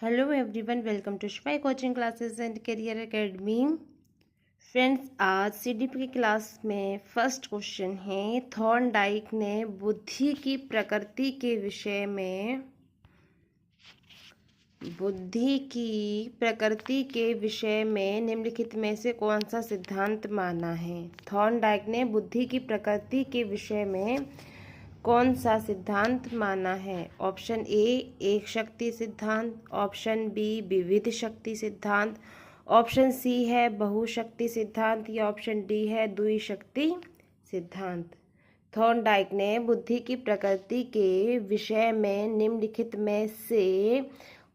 Hello everyone, welcome to Shivai coaching classes and career academy. Friends, आज CDP की class में first question है। Thorndike ने बुद्धि की प्रकृति के विषय में निम्नलिखित में से कौन सा सिद्धांत माना है। थॉर्नडाइक ने बुद्धि की प्रकृति के विषय में कौन सा सिद्धांत माना है। ऑप्शन ए एक शक्ति सिद्धांत, ऑप्शन बी विविध शक्ति सिद्धांत, ऑप्शन सी है बहुशक्ति सिद्धांत या ऑप्शन डी है द्विशक्ति सिद्धांत। थॉर्नडाइक ने बुद्धि की प्रकृति के विषय में निम्नलिखित में से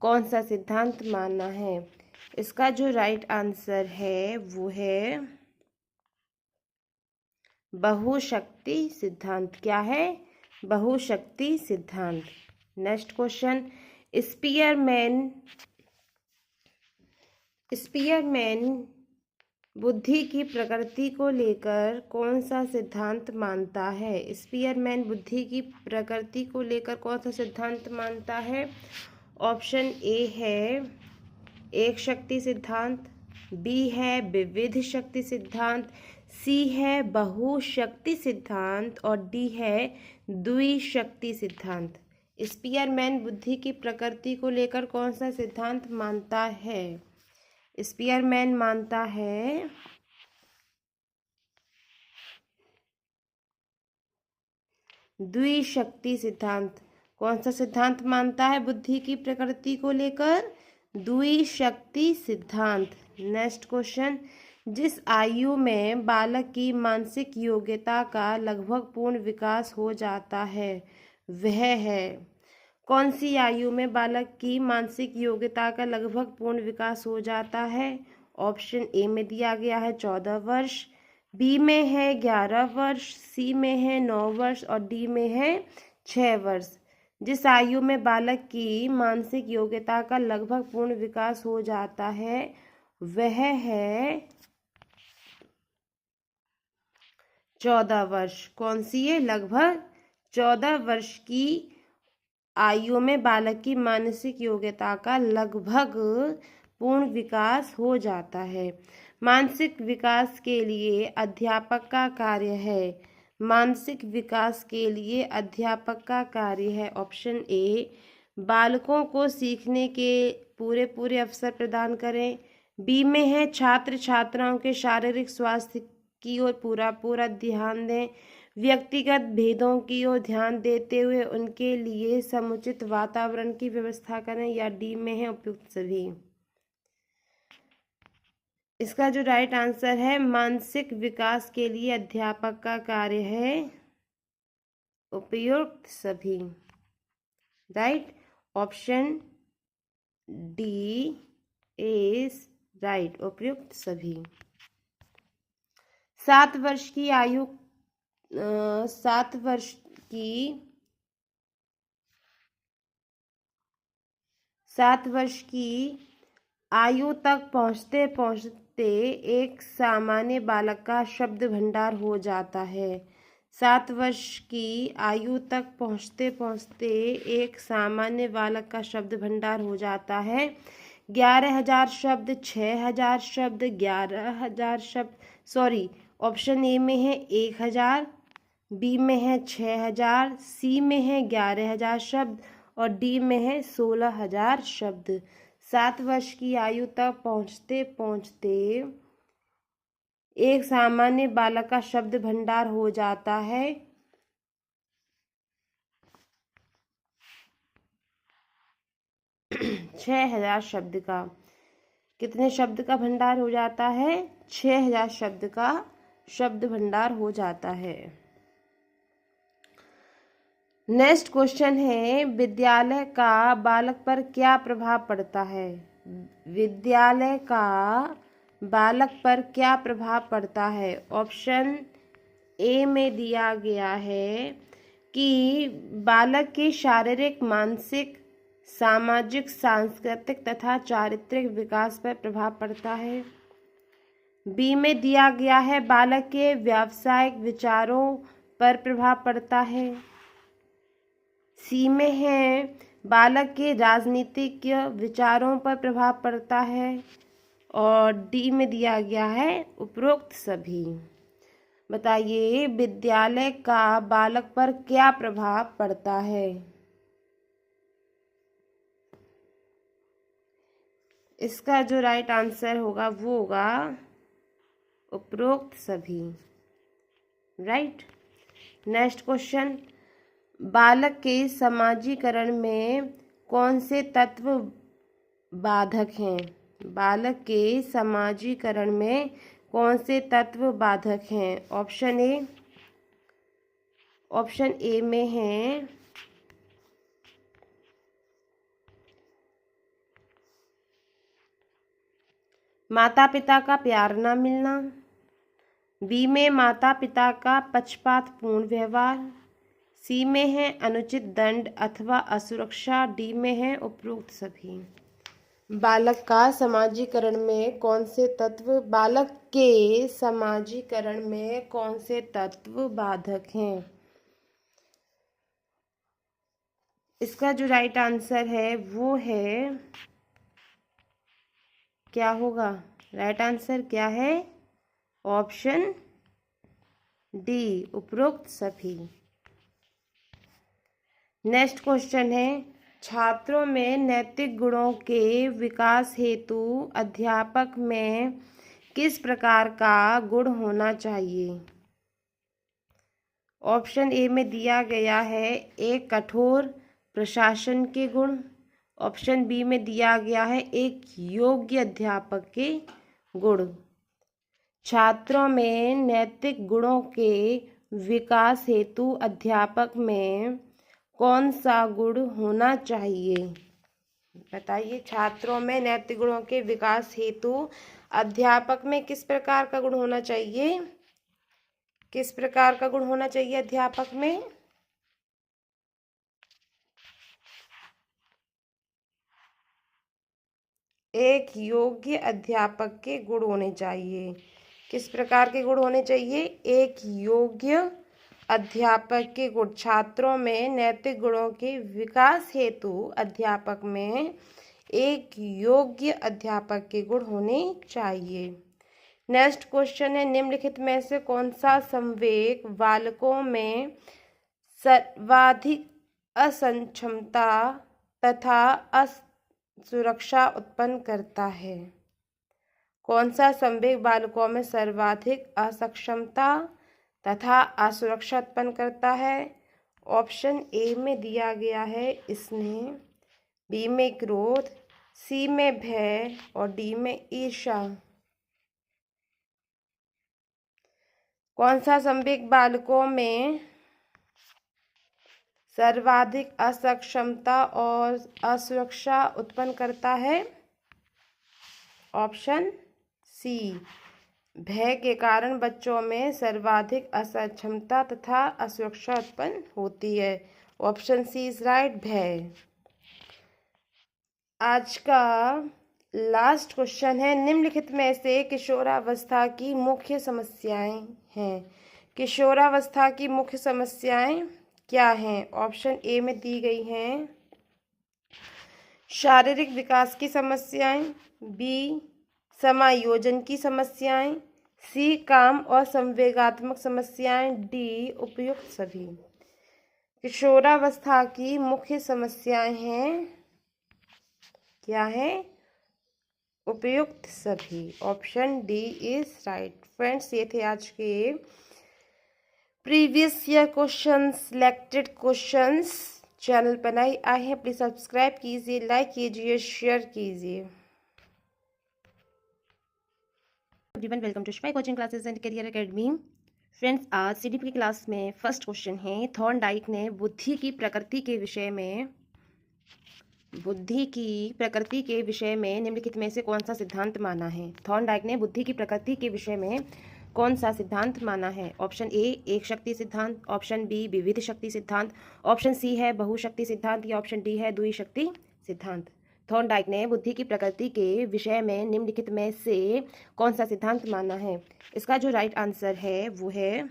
कौन सा सिद्धांत माना है। इसका जो राइट आंसर है वो है बहुशक्ति सिद्धांत। क्या है? बहुशक्ति सिद्धांत। नेक्स्ट क्वेश्चन, स्पीयरमैन बुद्धि की प्रकृति को लेकर कौन सा सिद्धांत मानता है। स्पीयरमैन बुद्धि की प्रकृति को लेकर कौन सा सिद्धांत मानता है। ऑप्शन ए है एक शक्ति सिद्धांत, बी है विविध शक्ति सिद्धांत, सी है बहुशक्ति सिद्धांत और डी है द्विशक्ति सिद्धांत। स्पीयरमैन बुद्धि की प्रकृति को लेकर कौन सा सिद्धांत मानता है। स्पीयरमैन मानता है द्विशक्ति सिद्धांत। कौन सा सिद्धांत मानता है बुद्धि की प्रकृति को लेकर? द्विशक्ति सिद्धांत। नेक्स्ट क्वेश्चन, जिस आयु में बालक की मानसिक योग्यता का लगभग पूर्ण विकास हो जाता है वह है। कौन सी आयु में बालक की मानसिक योग्यता का लगभग पूर्ण विकास हो जाता है। ऑप्शन ए में दिया गया है 14 वर्ष, बी में है 11 वर्ष, सी में है 9 वर्ष और डी में है 6 वर्ष। जिस आयु में बालक की मानसिक योग्यता का लगभग पूर्ण विकास हो जाता है वह है 14 वर्ष। कौन सी है? लगभग 14 वर्ष की आयु में बालक की मानसिक योग्यता का लगभग पूर्ण विकास हो जाता है। मानसिक विकास के लिए अध्यापक का कार्य है। मानसिक विकास के लिए अध्यापक का कार्य है। ऑप्शन ए बालकों को सीखने के पूरे अवसर प्रदान करें, बी में है छात्र छात्राओं के शारीरिक स्वास्थ्य की ओर पूरा ध्यान दें, व्यक्तिगत भेदों की ओर ध्यान देते हुए उनके लिए समुचित वातावरण की व्यवस्था करें या डी में है उपयुक्त सभी। इसका जो राइट आंसर है मानसिक विकास के लिए अध्यापक का कार्य है उपयुक्त सभी। Right, option D is right, उपयुक्त सभी। 7 वर्ष की आयु 7 वर्ष की आयु तक पहुँचते पहुँचते एक सामान्य बालक का शब्द भंडार हो जाता है। 7 वर्ष की आयु तक पहुँचते पहुँचते एक सामान्य बालक का शब्द भंडार हो जाता है। 11,000 शब्द, 6,000 शब्द, 11,000 शब्द, ऑप्शन ए में है 1,000, बी में है 6,000, सी में है 11,000 शब्द और डी में है 16,000 शब्द। 7 वर्ष की आयु तक पहुँचते पहुँचते एक सामान्य बालक का शब्द भंडार हो जाता है 6,000 शब्द का। कितने शब्द का भंडार हो जाता है? 6,000 शब्द का शब्द भंडार हो जाता है। नेक्स्ट क्वेश्चन है, विद्यालय का बालक पर क्या प्रभाव पड़ता है। विद्यालय का बालक पर क्या प्रभाव पड़ता है। ऑप्शन ए में दिया गया है कि बालक के शारीरिक, मानसिक, सामाजिक, सांस्कृतिक तथा चारित्रिक विकास पर प्रभाव पड़ता है। बी में दिया गया है बालक के व्यावसायिक विचारों पर प्रभाव पड़ता है। सी में है बालक के राजनीतिक विचारों पर प्रभाव पड़ता है। और डी में दिया गया है उपरोक्त सभी। बताइए विद्यालय का बालक पर क्या प्रभाव पड़ता है। इसका जो राइट आंसर होगा वो होगा उपरोक्त सभी। राइट। नेक्स्ट क्वेश्चन, बालक के समाजीकरण में कौन से तत्व बाधक हैं। बालक के समाजीकरण में कौन से तत्व बाधक हैं। ऑप्शन ए में है माता पिता का प्यार न मिलना, बी में माता पिता का पक्षपातपूर्ण व्यवहार, सी में है अनुचित दंड अथवा असुरक्षा, डी में है उपरोक्त सभी। बालक का समाजीकरण में कौन से तत्व बालक के समाजीकरण में कौन से तत्व बाधक हैं। इसका जो राइट आंसर है वो है, क्या होगा राइट आंसर क्या है। ऑप्शन डी उपरोक्त सभी। नेक्स्ट क्वेश्चन है, छात्रों में नैतिक गुणों के विकास हेतु अध्यापक में किस प्रकार का गुण होना चाहिए। ऑप्शन ए में दिया गया है एक कठोर प्रशासन के गुण, ऑप्शन बी में दिया गया है एक योग्य अध्यापक के गुण। छात्रों में नैतिक गुणों के विकास हेतु अध्यापक में कौन सा गुण होना चाहिए। बताइए छात्रों में नैतिक गुणों के विकास हेतु अध्यापक में किस प्रकार का गुण होना चाहिए। किस प्रकार का गुण होना चाहिए अध्यापक में। एक योग्य अध्यापक के गुण होने चाहिए। किस प्रकार के गुण होने चाहिए। एक योग्य अध्यापक के गुण। छात्रों में नैतिक गुणों के विकास हेतु अध्यापक में एक योग्य अध्यापक के गुण होने चाहिए। नेक्स्ट क्वेश्चन है, निम्नलिखित में से कौन सा संवेग बालकों में सर्वाधिक असक्षमता तथा असुरक्षा उत्पन्न करता है। कौन सा संवेग बालकों में सर्वाधिक असक्षमता तथा असुरक्षा उत्पन्न करता है। ऑप्शन ए में दिया गया है स्नेह, बी में क्रोध, सी में भय और डी में ईर्ष्या। कौन सा संवेग बालकों में सर्वाधिक असक्षमता और असुरक्षा उत्पन्न करता है। ऑप्शन सी, भय के कारण बच्चों में सर्वाधिक असक्षमता तथा असुरक्षा उत्पन्न होती है। ऑप्शन सी इज राइट, भय। आज का लास्ट क्वेश्चन है, निम्नलिखित में से किशोरावस्था की मुख्य समस्याएं हैं। किशोरावस्था की मुख्य समस्याएं क्या हैं। ऑप्शन ए में दी गई हैं शारीरिक विकास की समस्याएं, बी समायोजन की समस्याएं, सी काम और संवेगात्मक समस्याएं, डी उपयुक्त सभी। किशोरावस्था की मुख्य समस्याएं हैं, क्या है, उपयुक्त सभी। Option D is right. Friends, ये थे आज के previous year questions, selected questions. Channel पर नए आए हैं प्लीज सब्सक्राइब कीजिए, लाइक कीजिए, शेयर कीजिए। Everyone, welcome to spy coaching classes and career academy. Friends, आज सीडीपी की क्लास में फर्स्ट क्वेश्चन है, थॉर्नडाइक ने बुद्धि की प्रकृति के विषय में निम्नलिखित में से कौन सा सिद्धांत माना है। थॉर्नडाइक ने बुद्धि की प्रकृति के विषय में कौन सा सिद्धांत माना है। ऑप्शन ए एक शक्ति सिद्धांत, ऑप्शन बी विविध शक्ति सिद्धांत, ऑप्शन सी है बहुशक्ति सिद्धांत या ऑप्शन डी है द्विशक्ति सिद्धांत। थॉर्नडाइक ने बुद्धि की प्रकृति के विषय में निम्नलिखित में से कौन सा सिद्धांत माना है। इसका जो राइट आंसर है वो है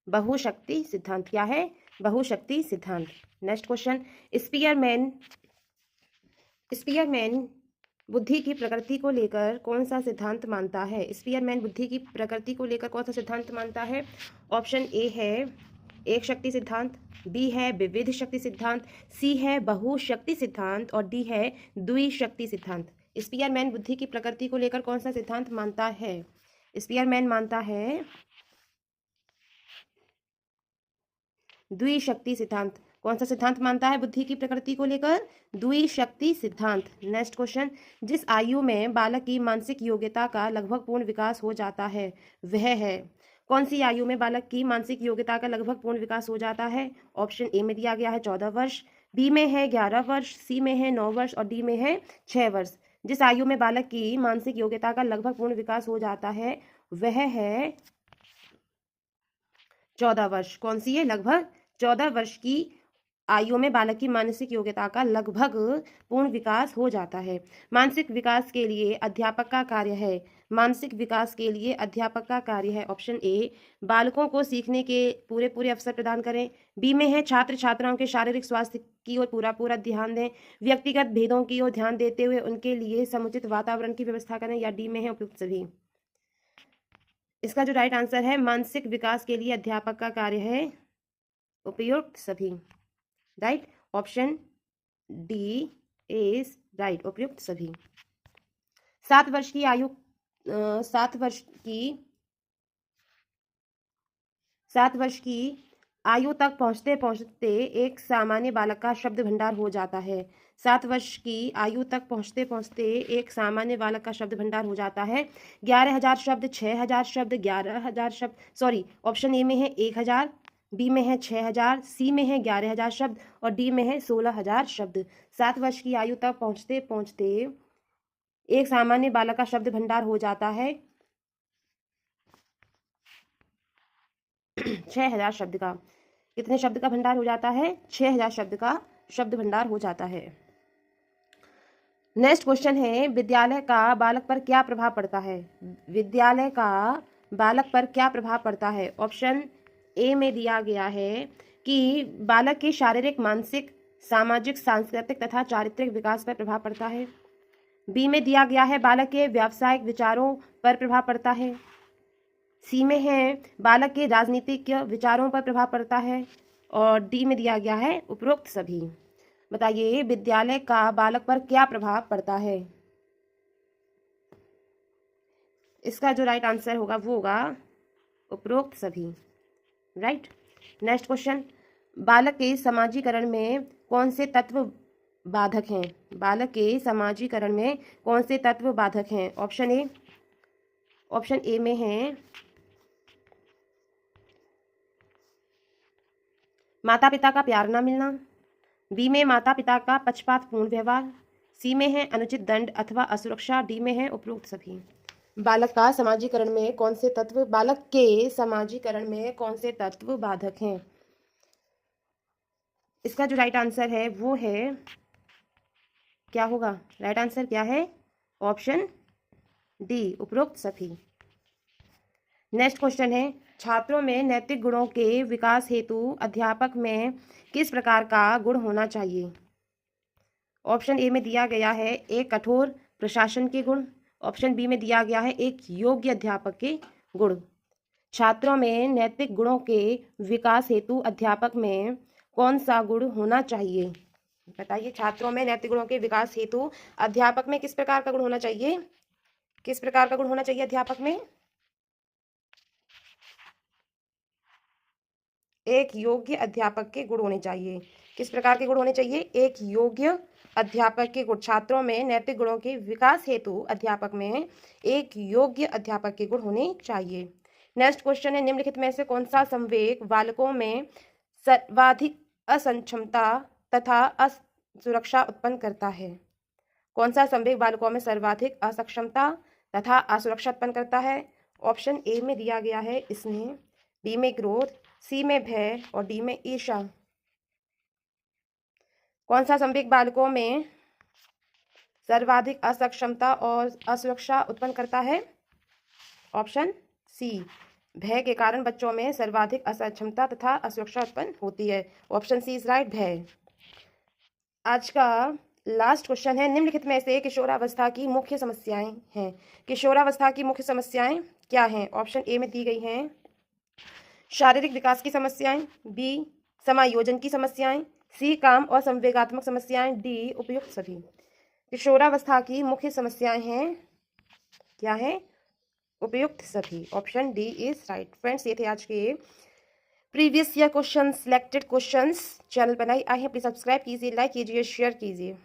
बहुशक्ति सिद्धांत। क्या है, बहुशक्ति सिद्धांत। नेक्स्ट क्वेश्चन, स्पीयरमैन बुद्धि की प्रकृति को लेकर कौन सा सिद्धांत मानता है? स्पीयरमैन बुद्धि की प्रकृति को लेकर कौन सा सिद्धांत मानता है? ऑप्शन ए है एक शक्ति सिद्धांत, बी है विविध शक्ति सिद्धांत, सी है बहुशक्ति सिद्धांत और डी है द्विशक्ति सिद्धांत। स्पीयरमैन बुद्धि की प्रकृति को लेकर कौन सा सिद्धांत मानता है? स्पीयरमैन मानता है द्विशक्ति सिद्धांत। कौन सा सिद्धांत मानता है बुद्धि की प्रकृति को लेकर? द्विशक्ति सिद्धांत। नेक्स्ट क्वेश्चन, जिस आयु में बालक की मानसिक योग्यता का लगभग पूर्ण विकास हो जाता है वह है? कौन सी आयु में बालक की मानसिक योग्यता का लगभग पूर्ण विकास हो जाता है? ऑप्शन ए में दिया गया है 14 वर्ष, बी में है 11 वर्ष, सी में है 9 वर्ष और डी में है 6 वर्ष। जिस आयु में बालक की मानसिक योग्यता का लगभग पूर्ण विकास हो जाता है वह है 14 वर्ष। कौन सी है? लगभग 14 वर्ष की आयु में बालक की मानसिक योग्यता का लगभग पूर्ण विकास हो जाता है। मानसिक विकास के लिए अध्यापक का कार्य है। मानसिक विकास के लिए अध्यापक का कार्य है। ऑप्शन ए, बालकों को सीखने के पूरे पूरे अवसर प्रदान करें, बी में है छात्र छात्राओं के शारीरिक स्वास्थ्य की ओर पूरा पूरा ध्यान दें, व्यक्तिगत भेदों की ओर ध्यान देते हुए उनके लिए समुचित वातावरण की व्यवस्था करें, या डी में है उपयुक्त सभी। इसका जो राइट आंसर है, मानसिक विकास के लिए अध्यापक का कार्य है उपयुक्त सभी। Right, option D is right, उपयुक्त सभी। 7 वर्ष की आयु 7 वर्ष की आयु तक पहुंचते पहुंचते एक सामान्य बालक का शब्द भंडार हो जाता है। 7 वर्ष की आयु तक पहुंचते पहुंचते एक सामान्य बालक का शब्द भंडार हो जाता है। 11,000 शब्द, 6,000 शब्द, 11,000 शब्द, सॉरी, ऑप्शन ए में है 1,000, बी में है 6,000, सी में है 11,000 शब्द और डी में है 16,000 शब्द। 7 वर्ष की आयु तक पहुंचते पहुंचते एक सामान्य बालक का शब्द भंडार हो जाता है 6,000 शब्द का। कितने शब्द का भंडार हो जाता है? 6,000 शब्द का शब्द भंडार हो जाता है। नेक्स्ट क्वेश्चन है, विद्यालय का बालक पर क्या प्रभाव पड़ता है? विद्यालय का बालक पर क्या प्रभाव पड़ता है? ऑप्शन ए में दिया गया है कि बालक के शारीरिक, मानसिक, सामाजिक, सांस्कृतिक तथा चारित्रिक विकास पर प्रभाव पड़ता है। बी में दिया गया है बालक के व्यावसायिक विचारों पर प्रभाव पड़ता है। सी में है बालक के राजनीतिक विचारों पर प्रभाव पड़ता है और डी में दिया गया है उपरोक्त सभी। बताइए, विद्यालय का बालक पर क्या प्रभाव पड़ता है? इसका जो राइट आंसर होगा वो होगा उपरोक्त सभी। राइट। नेक्स्ट क्वेश्चन, बालक के समाजीकरण में कौन से तत्व बाधक हैं? बालक के समाजीकरण में कौन से तत्व बाधक हैं? ऑप्शन ए में है माता पिता का प्यार न मिलना, बी में माता पिता का पक्षपातपूर्ण व्यवहार, सी में है अनुचित दंड अथवा असुरक्षा, डी में है उपरोक्त सभी। बालक के समाजीकरण में कौन से तत्व बाधक हैं? इसका जो राइट आंसर है वो है, क्या होगा? राइट आंसर क्या है? ऑप्शन डी, उपरोक्त सभी। नेक्स्ट क्वेश्चन है, छात्रों में नैतिक गुणों के विकास हेतु अध्यापक में किस प्रकार का गुण होना चाहिए? ऑप्शन ए में दिया गया है एक कठोर प्रशासन के गुण, ऑप्शन बी में दिया गया है एक योग्य अध्यापक के गुण। छात्रों में नैतिक गुणों के विकास हेतु अध्यापक में कौन सा गुण होना चाहिए? बताइए, छात्रों में नैतिक गुणों के विकास हेतु अध्यापक में किस प्रकार का गुण होना चाहिए? किस प्रकार का गुण होना चाहिए अध्यापक में? एक योग्य अध्यापक के गुण होने चाहिए। किस प्रकार के गुण होने चाहिए? एक योग्य अध्यापक के गुण। छात्रों में नैतिक गुणों के विकास हेतु अध्यापक में एक योग्य अध्यापक के गुण होने चाहिए। नेक्स्ट क्वेश्चन है, निम्नलिखित में से कौन सा संवेग बालकों में सर्वाधिक असक्षमता तथा असुरक्षा उत्पन्न करता है? कौन सा संवेग बालकों में सर्वाधिक असक्षमता तथा असुरक्षा उत्पन्न करता है? ऑप्शन ए में दिया गया है स्नेह, बी में क्रोध, सी में भय और डी में ईर्ष्या। कौन सा संवेग बालकों में सर्वाधिक असक्षमता और असुरक्षा उत्पन्न करता है? ऑप्शन सी, भय के कारण बच्चों में सर्वाधिक असक्षमता तथा असुरक्षा उत्पन्न होती है। ऑप्शन सी इज राइट, भय। आज का लास्ट क्वेश्चन है, निम्नलिखित में से किशोरावस्था की मुख्य समस्याएं हैं। किशोरावस्था की मुख्य समस्याएं क्या हैं? ऑप्शन ए में दी गई हैं शारीरिक विकास की समस्याएं, बी समायोजन की समस्याएं, सी काम और संवेगात्मक समस्याएं, डी उपयुक्त सभी। किशोरावस्था की मुख्य समस्याएं हैं, क्या है? उपयुक्त सभी। Option D is right. Friends, ये थे आज के previous year question, selected questions. Channel बनाई आए हैं, प्लीज सब्सक्राइब कीजिए, लाइक कीजिए, शेयर कीजिए।